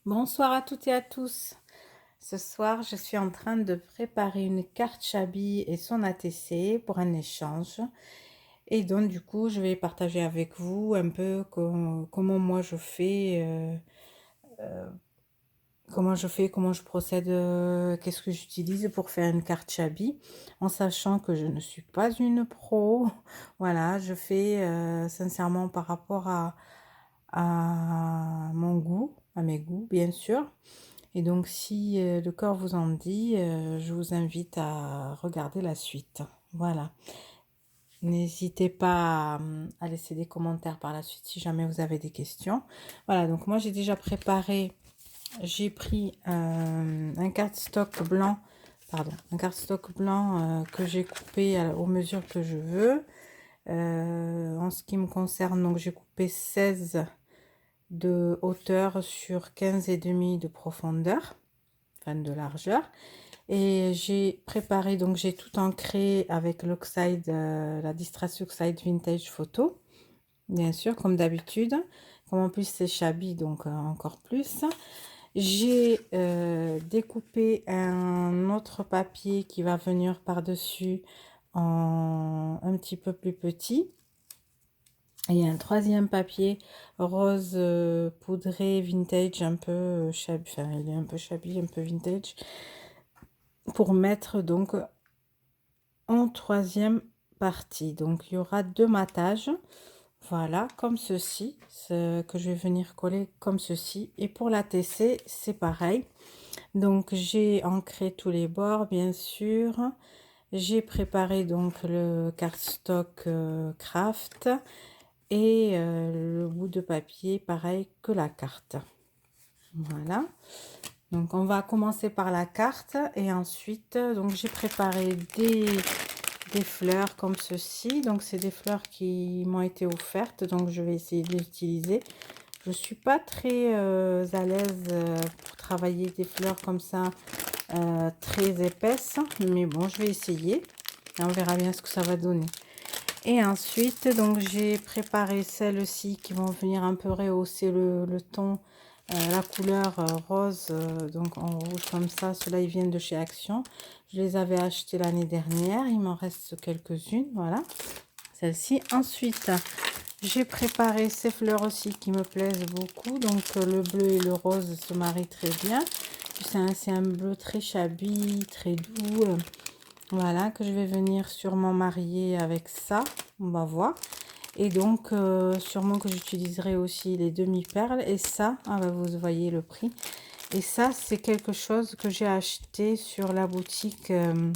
Bonsoir à toutes et à tous. Ce soir, je suis en train de préparer une carte Chabi et son ATC pour un échange. Et donc, du coup, je vais partager avec vous un peu comment moi je fais, comment je procède, qu'est-ce que j'utilise pour faire une carte Chabi, en sachant que je ne suis pas une pro. Voilà, je fais sincèrement par rapport à mon goût, à mes goûts, bien sûr. Et donc, si le corps vous en dit, je vous invite à regarder la suite. Voilà. N'hésitez pas à laisser des commentaires par la suite si jamais vous avez des questions. Voilà, donc moi j'ai déjà préparé, j'ai pris un cardstock blanc, un cardstock blanc que j'ai coupé aux mesures que je veux. En ce qui me concerne, donc j'ai coupé 16 de hauteur sur 15,5 de profondeur, enfin de largeur. Et j'ai préparé, donc j'ai tout ancré avec l'Oxide, la Distress Oxide Vintage Photo, bien sûr, comme d'habitude. Comme en plus c'est Chabi, donc encore plus. J'ai découpé un autre papier qui va venir par-dessus en un petit peu plus petit. Et un troisième papier rose poudré vintage, un peu Chabi, enfin il est un peu Chabi, un peu vintage, pour mettre donc en troisième partie. Donc il y aura deux matages, voilà, comme ceci, ce que je vais venir coller comme ceci. Et pour la TC c'est pareil. Donc j'ai ancré tous les bords, bien sûr. J'ai préparé donc le cardstock craft et le bout de papier pareil que la carte. Voilà, donc on va commencer par la carte et ensuite donc j'ai préparé des fleurs comme ceci. Donc c'est des fleurs qui m'ont été offertes, donc je vais essayer de les utiliser. Je suis pas très à l'aise pour travailler des fleurs comme ça très épaisses, mais bon, je vais essayer et on verra bien ce que ça va donner. Et ensuite donc j'ai préparé celles-ci qui vont venir un peu rehausser le ton, la couleur rose, donc en rouge comme ça. Ceux-là ils viennent de chez Action, je les avais achetés l'année dernière, il m'en reste quelques-unes, voilà, celle-ci. Ensuite j'ai préparé ces fleurs aussi qui me plaisent beaucoup, donc le bleu et le rose se marient très bien. C'est un bleu très Chabi, très doux, voilà, que je vais venir sûrement marier avec ça, on va voir. Et donc sûrement que j'utiliserai aussi les demi-perles. Et ça, ah bah, vous voyez le prix. Et ça c'est quelque chose que j'ai acheté sur la boutique elle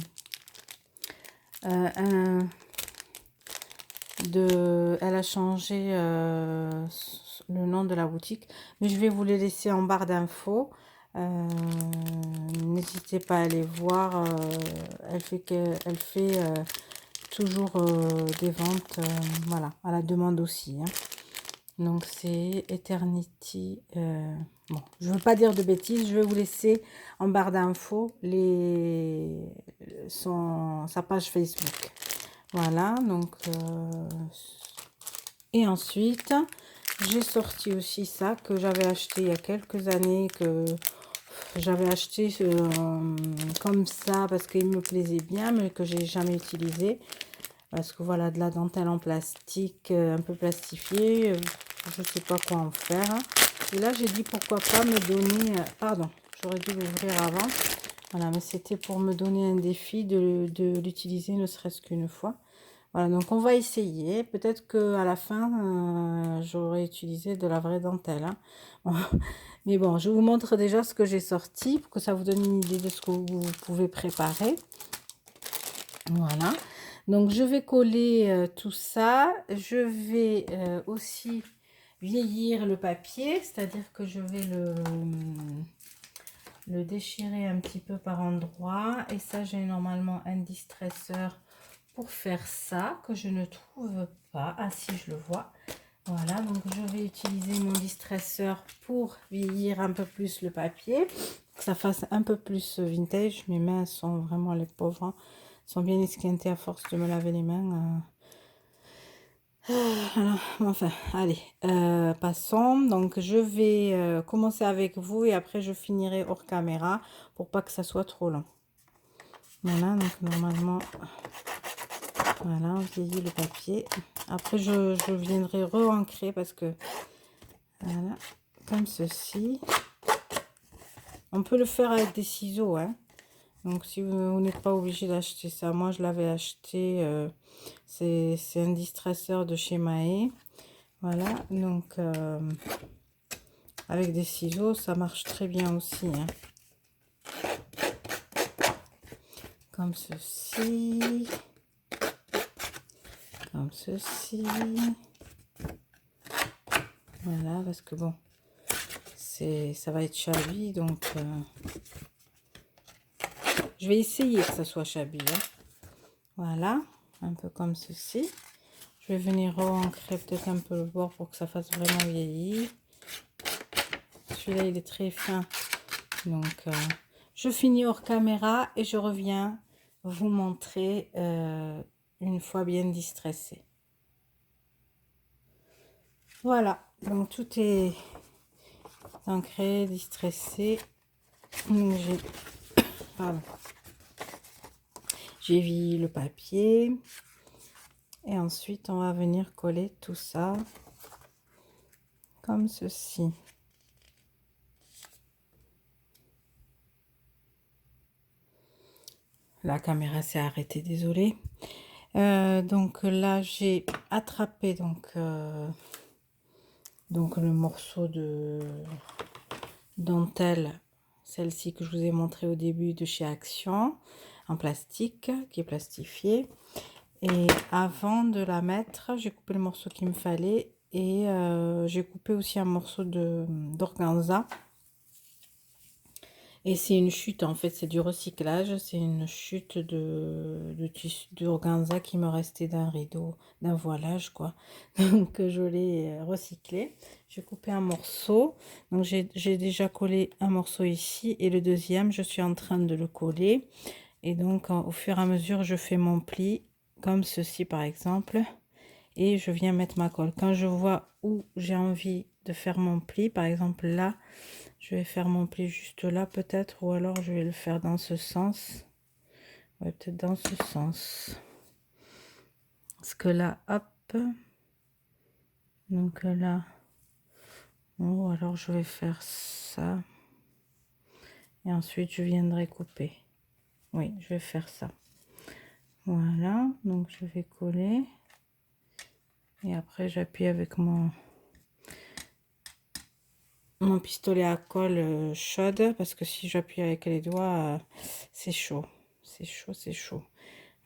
a changé le nom de la boutique, mais je vais vous les laisser en barre d'infos. N'hésitez pas à aller voir, elle fait toujours des ventes, voilà, à la demande aussi, hein. Donc c'est Eternity, bon, je veux pas dire de bêtises, je vais vous laisser en barre d'infos sa page Facebook. Voilà, donc et ensuite j'ai sorti aussi ça que j'avais acheté il y a quelques années, que j'avais acheté comme ça parce qu'il me plaisait bien, mais que j'ai jamais utilisé parce que voilà, de la dentelle en plastique un peu plastifiée, je sais pas quoi en faire. Et là j'ai dit pourquoi pas me donner, pardon, j'aurais dû l'ouvrir avant, voilà, mais c'était pour me donner un défi de l'utiliser ne serait-ce qu'une fois. Voilà, donc on va essayer. Peut-être que à la fin, j'aurai utilisé de la vraie dentelle, hein. Bon, mais bon, je vous montre déjà ce que j'ai sorti pour que ça vous donne une idée de ce que vous pouvez préparer. Voilà. Donc je vais coller tout ça. Je vais aussi vieillir le papier, c'est-à-dire que je vais le déchirer un petit peu par endroits. Et ça, j'ai normalement un distresseur pour faire ça que je ne trouve pas. Ah si, je le vois. Voilà, donc je vais utiliser mon distresseur pour vieillir un peu plus le papier, que ça fasse un peu plus vintage. Mes mains sont vraiment, les pauvres, hein, sont bien esquintées à force de me laver les mains. Alors, enfin, allez, passons. Donc, je vais commencer avec vous et après, je finirai hors caméra pour pas que ça soit trop long. Voilà, donc normalement, voilà, on vieillit le papier. Après, je viendrai re-ancrer parce que, voilà, comme ceci. On peut le faire avec des ciseaux, hein. Donc, si vous n'êtes pas obligé d'acheter ça, moi, je l'avais acheté, c'est un distresseur de chez Mahé. Voilà, donc, avec des ciseaux, ça marche très bien aussi, hein. Comme ceci. Comme ceci. Voilà, parce que bon, ça va être chabi, donc je vais essayer que ça soit chabi, hein. Voilà, un peu comme ceci. Je vais venir re-ancrer peut-être un peu le bord pour que ça fasse vraiment vieillir. Celui-là, il est très fin. Donc, je finis hors caméra et je reviens vous montrer une fois bien distressé. Voilà, donc tout est ancré, distressé. Donc, j'ai mis le papier. Et ensuite, on va venir coller tout ça comme ceci. La caméra s'est arrêtée, désolée. Donc là, j'ai attrapé donc le morceau de dentelle, celle-ci que je vous ai montré au début de chez Action, en plastique, qui est plastifié. Et avant de la mettre, j'ai coupé le morceau qu'il me fallait et j'ai coupé aussi un morceau d'organza. Et c'est une chute, en fait, c'est du recyclage. C'est une chute de tissu d'organza qui me restait d'un rideau, d'un voilage, quoi. Donc, je l'ai recyclé. J'ai coupé un morceau. Donc, j'ai déjà collé un morceau ici. Et le deuxième, je suis en train de le coller. Et donc, au fur et à mesure, je fais mon pli, comme ceci, par exemple. Et je viens mettre ma colle. Quand je vois où j'ai envie de faire mon pli, par exemple là, je vais faire mon pli juste là peut-être, ou alors je vais le faire dans ce sens. Ouais, peut-être dans ce sens. Parce que là, hop. Donc là, ou alors je vais faire ça. Et ensuite, je viendrai couper. Oui, je vais faire ça. Voilà, donc je vais coller. Et après, j'appuie avec mon pistolet à colle chaude, parce que si j'appuie avec les doigts, c'est chaud. C'est chaud, c'est chaud.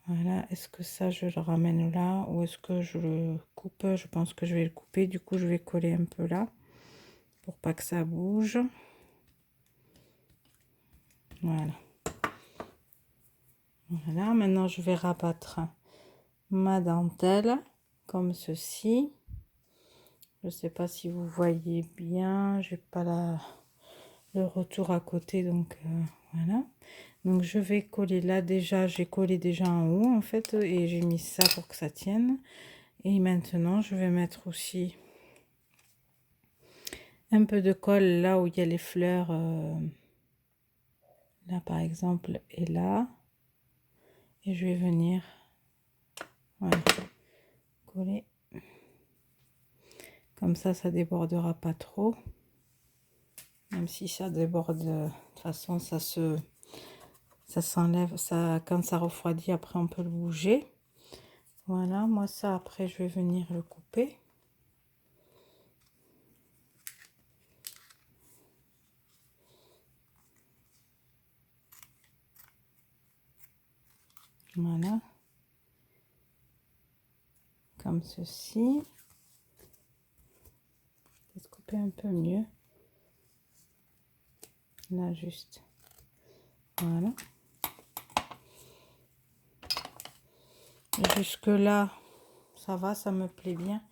Voilà, est-ce que ça, je le ramène là ou est-ce que je le coupe? Je pense que je vais le couper. Du coup, je vais coller un peu là pour pas que ça bouge. Voilà. Voilà, maintenant, je vais rabattre ma dentelle comme ceci. Je sais pas si vous voyez bien. J'ai pas le retour à côté, donc voilà. Donc, je vais coller là. Déjà, j'ai collé déjà en haut, en fait, et j'ai mis ça pour que ça tienne. Et maintenant, je vais mettre aussi un peu de colle là où il y a les fleurs. Là, par exemple, et là. Et je vais venir, voilà, coller. Comme ça débordera pas trop. Même si ça déborde, de toute façon, ça s'enlève. Ça, quand ça refroidit, après, on peut le bouger. Voilà, moi, ça, après, je vais venir le couper. Voilà. Comme ceci. Peut-être couper un peu mieux. Là, juste. Voilà. Et jusque là, ça va, ça me plaît bien.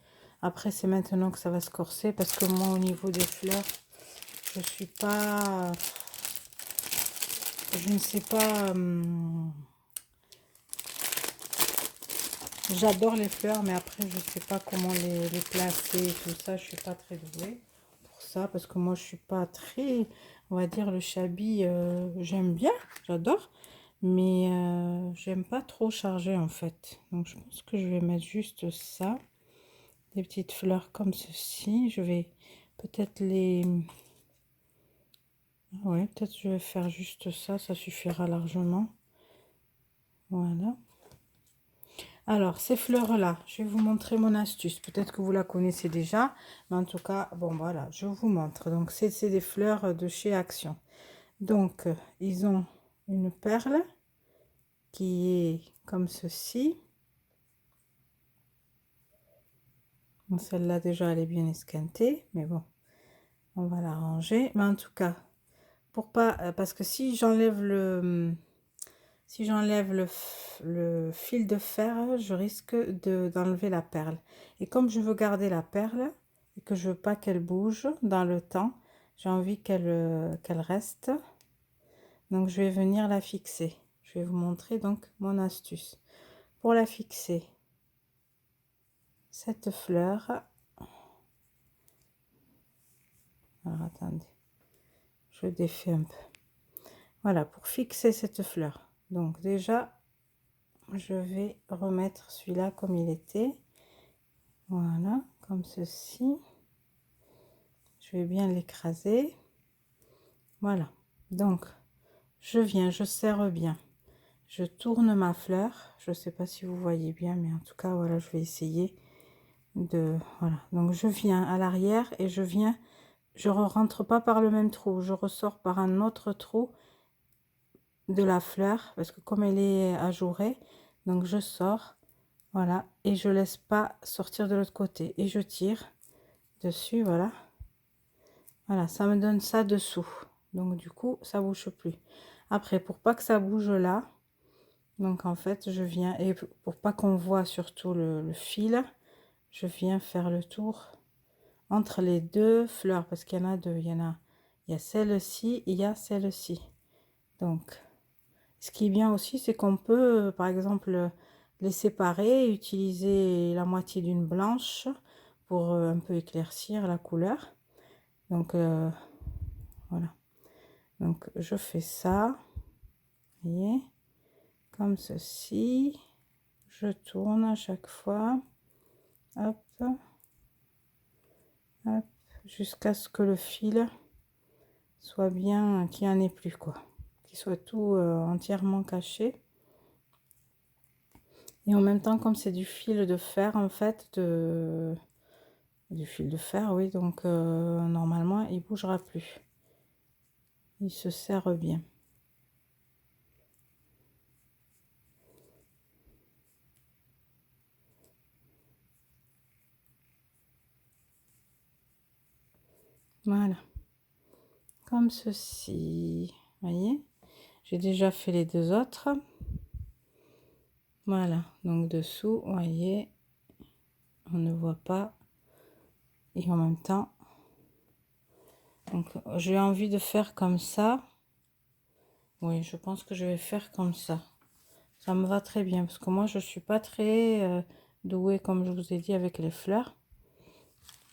Après, c'est maintenant que ça va se corser parce que moi, au niveau des fleurs, je suis pas... Je ne sais pas... J'adore les fleurs, mais après, je sais pas comment les placer et tout ça. Je suis pas très douée pour ça, parce que moi, je suis pas très, on va dire, le chabi, j'aime bien, j'adore, mais j'aime pas trop charger, en fait. Donc, je pense que je vais mettre juste ça, des petites fleurs comme ceci. Je vais peut-être les... Ouais, peut-être je vais faire juste ça, ça suffira largement. Voilà. Alors, ces fleurs-là, je vais vous montrer mon astuce. Peut-être que vous la connaissez déjà, mais en tout cas, bon, voilà, je vous montre. Donc, c'est des fleurs de chez Action. Donc, ils ont une perle qui est comme ceci. Bon, celle-là, déjà, elle est bien esquintée, mais bon, on va la ranger. Mais en tout cas, pour pas... parce que si j'enlève le fil de fer, je risque d'enlever la perle. Et comme je veux garder la perle et que je veux pas qu'elle bouge dans le temps, j'ai envie qu'elle reste. Donc je vais venir la fixer. Je vais vous montrer donc mon astuce. Pour la fixer, cette fleur. Alors attendez, je défais un peu. Voilà, pour fixer cette fleur. Donc déjà, je vais remettre celui-là comme il était. Voilà, comme ceci. Je vais bien l'écraser. Voilà. Donc, je viens, je serre bien. Je tourne ma fleur. Je ne sais pas si vous voyez bien, mais en tout cas, voilà, je vais essayer de... Voilà. Donc, je viens à l'arrière et je viens... Je ne rentre pas par le même trou. Je ressors par un autre trou de la fleur parce que comme elle est ajourée, donc je sors. Voilà. Et je laisse pas sortir de l'autre côté. Et je tire dessus, voilà. Voilà, ça me donne ça dessous. Donc du coup, ça bouge plus. Après, pour pas que ça bouge là, donc en fait, je viens, et pour pas qu'on voit surtout le fil, je viens faire le tour entre les deux fleurs, parce qu'il y en a deux. Il y a celle-ci, il y a celle-ci. Donc, ce qui est bien aussi, c'est qu'on peut, par exemple, les séparer, utiliser la moitié d'une blanche pour un peu éclaircir la couleur. Donc, voilà. Donc, je fais ça, vous voyez, comme ceci. Je tourne à chaque fois, hop, hop, jusqu'à ce que le fil soit bien, qu'il n'y en ait plus, quoi. Qu'il soit tout entièrement caché. Et en même temps, comme c'est du fil de fer, en fait, du fil de fer, oui, donc normalement, il bougera plus. Il se serre bien. Voilà, comme ceci, voyez. J'ai déjà fait les deux autres. Voilà, donc dessous, vous voyez, on ne voit pas. Et en même temps, donc j'ai envie de faire comme ça. Oui, je pense que je vais faire comme ça. Ça me va très bien parce que moi, je suis pas très douée, comme je vous ai dit, avec les fleurs.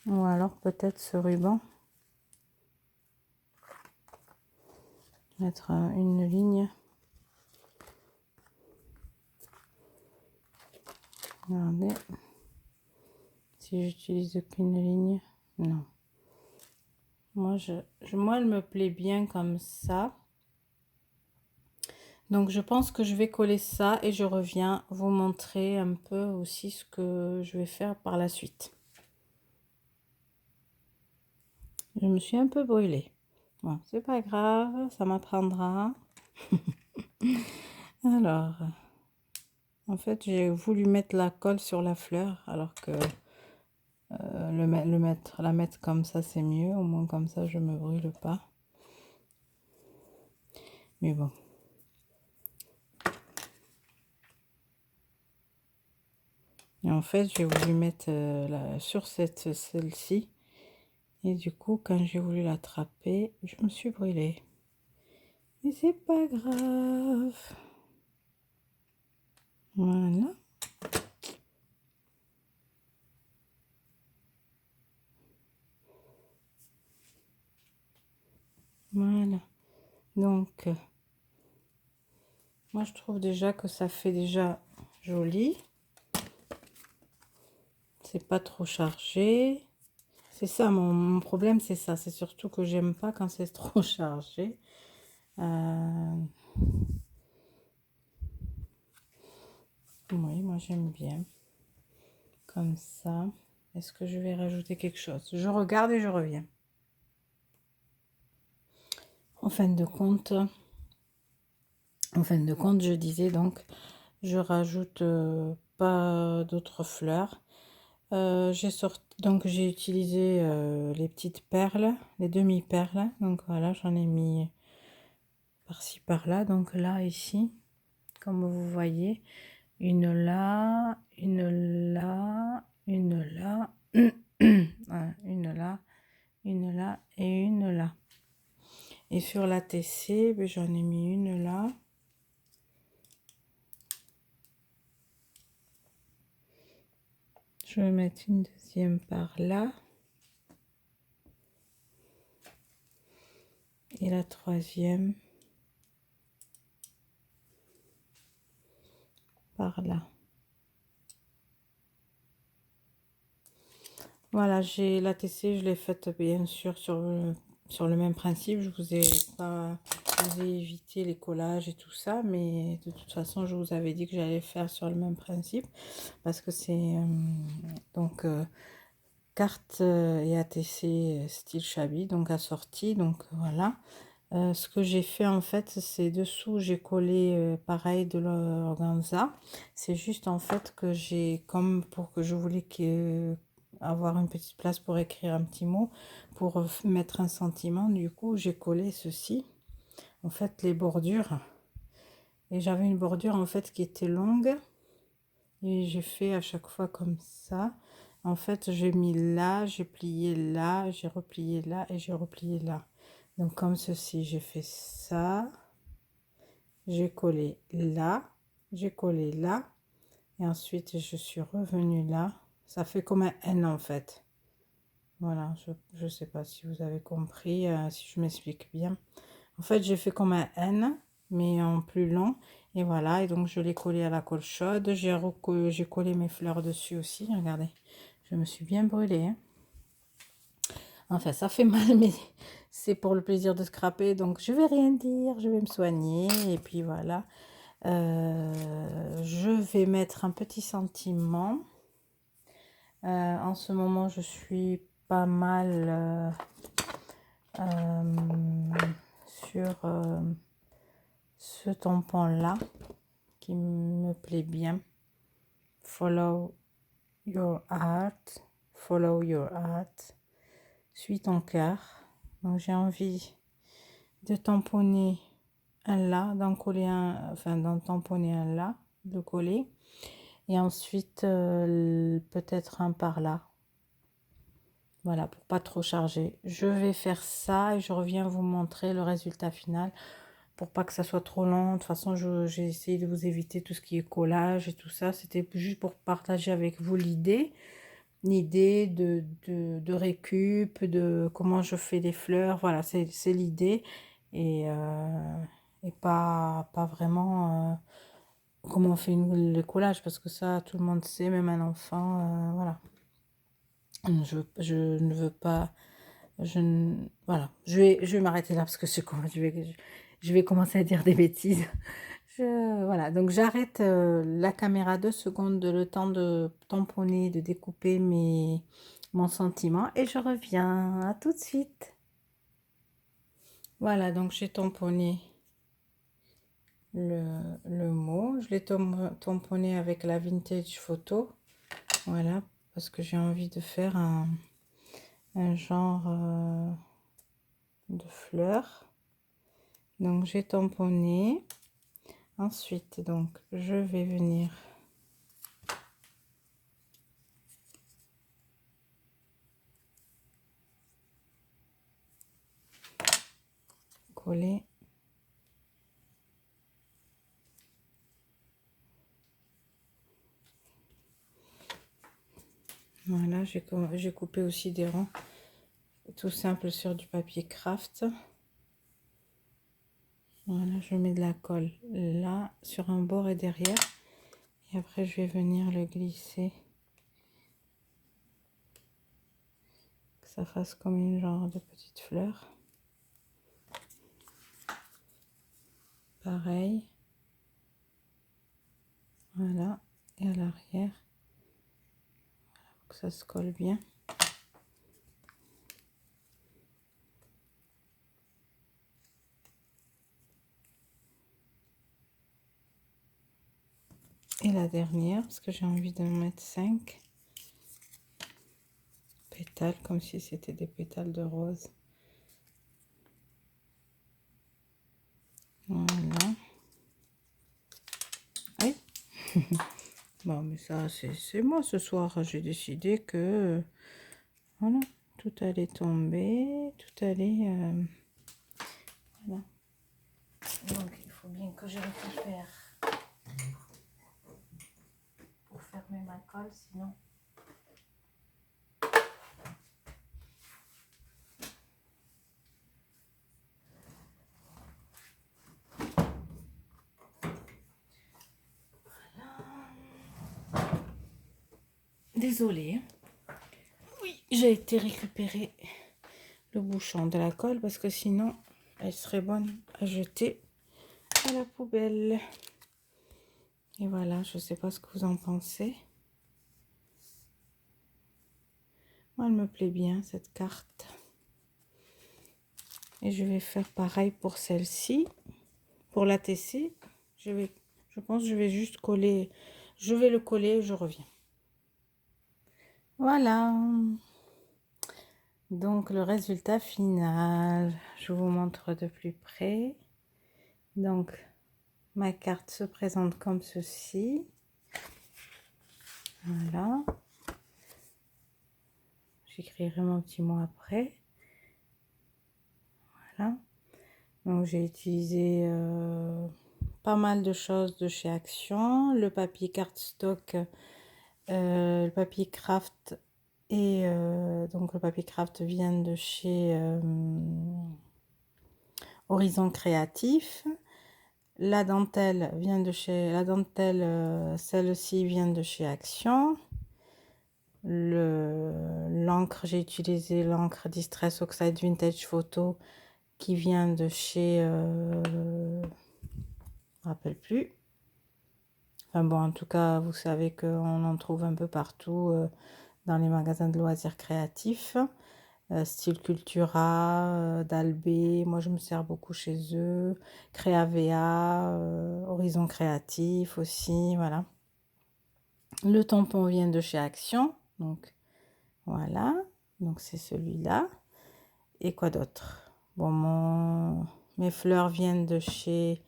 Ou alors peut-être ce ruban. Mettre une ligne. Regardez. Si j'utilise qu'une ligne, non. Moi, elle me plaît bien comme ça. Donc, je pense que je vais coller ça et je reviens vous montrer un peu aussi ce que je vais faire par la suite. Je me suis un peu brûlée. Bon, c'est pas grave, ça m'apprendra. Alors, en fait, j'ai voulu mettre la colle sur la fleur alors que la mettre comme ça, c'est mieux. Au moins comme ça, je me brûle pas. Mais bon. Et en fait, j'ai voulu mettre sur celle-ci. Et du coup, quand j'ai voulu l'attraper, je me suis brûlée. Mais c'est pas grave. Voilà. Voilà. Donc, moi, je trouve déjà que ça fait déjà joli. C'est pas trop chargé. C'est ça, mon problème, c'est ça. C'est surtout que j'aime pas quand c'est trop chargé. Oui, moi, j'aime bien. Comme ça. Est-ce que je vais rajouter quelque chose? Je regarde et je reviens. En fin de compte, je disais donc, je rajoute pas d'autres fleurs. J'ai utilisé les petites perles, les demi-perles. Donc voilà, j'en ai mis par-ci par-là. Donc là, ici, comme vous voyez, une là, une là, une là, voilà, une là, une là et une là. Et sur la TC, ben, j'en ai mis une là. Je vais mettre une deuxième par là. Et la troisième par là. Voilà, j'ai la TC, je l'ai faite bien sûr sur le même principe. Je vous ai évité les collages et tout ça, mais de toute façon, je vous avais dit que j'allais faire sur le même principe parce que c'est donc carte et ATC style Chabi, donc assorti. Donc voilà. Ce que j'ai fait en fait, c'est dessous, j'ai collé pareil de l'organza. C'est juste en fait que j'ai, comme pour que je voulais avoir une petite place pour écrire un petit mot, pour mettre un sentiment, du coup j'ai collé ceci, en fait les bordures. Et j'avais une bordure en fait qui était longue. Et j'ai fait à chaque fois comme ça. En fait, j'ai mis là, j'ai plié là, j'ai replié là et j'ai replié là. Donc comme ceci, j'ai fait ça, j'ai collé là, j'ai collé là, et ensuite je suis revenue là. Ça fait comme un N en fait. Voilà, je sais pas si vous avez compris, si je m'explique bien. En fait, j'ai fait comme un N, mais en plus long. Et voilà, et donc je l'ai collé à la colle chaude. J'ai collé mes fleurs dessus aussi, regardez. Je me suis bien brûlée, hein. Enfin, ça fait mal, mais c'est pour le plaisir de scraper. Donc, je vais rien dire, je vais me soigner. Et puis voilà. Je vais mettre un petit sentiment. En ce moment, je suis pas mal sur ce tampon-là qui me plaît bien. Follow your heart. Follow your heart. Suis ton cœur. Donc, j'ai envie de tamponner un là, d'en coller un, enfin d'en tamponner un là, de coller, et ensuite peut-être un par là. Voilà, pour pas trop charger. Je vais faire ça et je reviens vous montrer le résultat final pour pas que ça soit trop long. De toute façon, j'ai essayé de vous éviter tout ce qui est collage et tout ça. C'était juste pour partager avec vous l'idée de récup, de comment je fais les fleurs. Voilà, c'est l'idée. Et pas vraiment comment on fait le collage, parce que ça, tout le monde sait, même un enfant. Voilà. Je ne veux pas... voilà, je vais m'arrêter là parce que je vais commencer à dire des bêtises. Voilà, donc j'arrête la caméra 2 secondes, le temps de tamponner, de découper mon sentiment et je reviens. À tout de suite. Voilà, donc j'ai tamponné le mot. Je l'ai tamponné avec la vintage photo. Voilà, parce que j'ai envie de faire un genre de fleurs. Donc j'ai tamponné. Ensuite, donc je vais venir coller. Voilà, j'ai coupé aussi des ronds tout simple sur du papier craft. Voilà, je mets de la colle là, sur un bord et derrière. Et après, je vais venir le glisser. Que ça fasse comme une genre de petite fleur. Pareil. Voilà. Et à l'arrière. Voilà, pour que ça se colle bien. Et la dernière, parce que j'ai envie d'en mettre 5 pétales, comme si c'était des pétales de rose. Voilà. Oui. Bon, mais ça, c'est moi ce soir. J'ai décidé que, voilà, tout allait tomber, tout allait... voilà. Donc, il faut bien que je récupère pour fermer ma colle, sinon... Désolée. Oui, j'ai été récupérer le bouchon de la colle parce que sinon, elle serait bonne à jeter à la poubelle. Et voilà, je sais pas ce que vous en pensez. Moi, elle me plaît bien, cette carte. Et je vais faire pareil pour celle-ci. Pour la TC, je pense que je vais juste coller. Je vais le coller, je reviens. Voilà. Donc, le résultat final, je vous montre de plus près. Donc, ma carte se présente comme ceci. Voilà. J'écrirai mon petit mot après. Voilà. Donc, j'ai utilisé pas mal de choses de chez Action. Le papier cardstock, le papier craft. Et donc, le papier craft vient de chez Horizon Créatif. La dentelle vient de chez... La dentelle, celle-ci vient de chez Action. L'encre, j'ai utilisé l'encre Distress Oxide Vintage Photo qui vient de chez... je ne me rappelle plus. Enfin bon, en tout cas, vous savez qu'on en trouve un peu partout dans les magasins de loisirs créatifs. Style Cultura, Dalbé, moi je me sers beaucoup chez eux. Créavea, Horizon Créatif aussi, voilà. Le tampon vient de chez Action, donc voilà, donc c'est celui-là. Et quoi d'autre? Bon, mes fleurs viennent de chez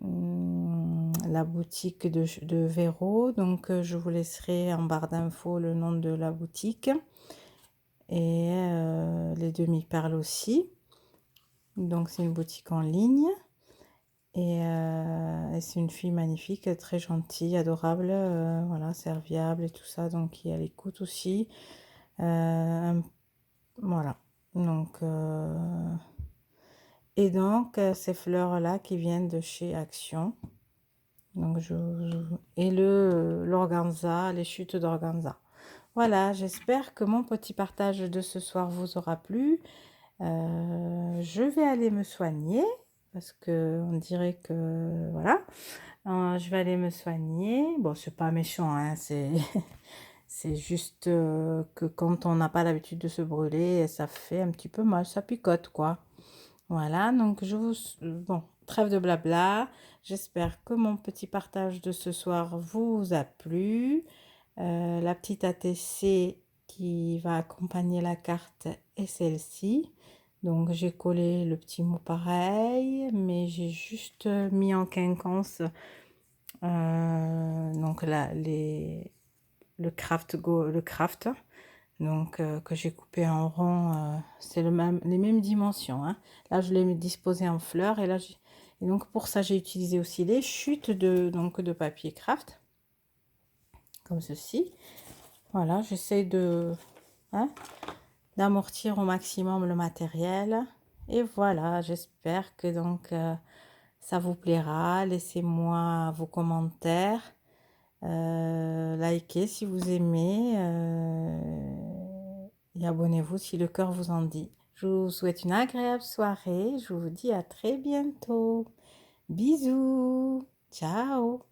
la boutique de Véro, donc je vous laisserai en barre d'infos le nom de la boutique. Et les demi-perles aussi. Donc c'est une boutique en ligne. Et c'est une fille magnifique, très gentille, adorable, voilà, serviable et tout ça, donc qui est à l'écoute aussi. Voilà. Donc, et donc ces fleurs-là qui viennent de chez Action. Donc et l'organza, les chutes d'organza. Voilà, j'espère que mon petit partage de ce soir vous aura plu. Je vais aller me soigner parce que on dirait que voilà. Je vais aller me soigner. Bon, c'est pas méchant, hein, c'est juste que quand on n'a pas l'habitude de se brûler, ça fait un petit peu mal, ça picote quoi. Voilà, donc bon, trêve de blabla. J'espère que mon petit partage de ce soir vous a plu. La petite ATC qui va accompagner la carte est celle-ci. Donc j'ai collé le petit mot pareil, mais j'ai juste mis en quinconce donc là le craft donc que j'ai coupé en rond, c'est les mêmes dimensions, hein. Là je l'ai disposé en fleurs et là et donc pour ça j'ai utilisé aussi les chutes de papier craft comme ceci. Voilà, j'essaie hein, d'amortir au maximum le matériel Et voilà, j'espère que donc ça vous plaira. Laissez-moi vos commentaires, likez si vous aimez et abonnez-vous si le cœur vous en dit. Je vous souhaite une agréable soirée. Je vous dis à très bientôt. Bisous. Ciao.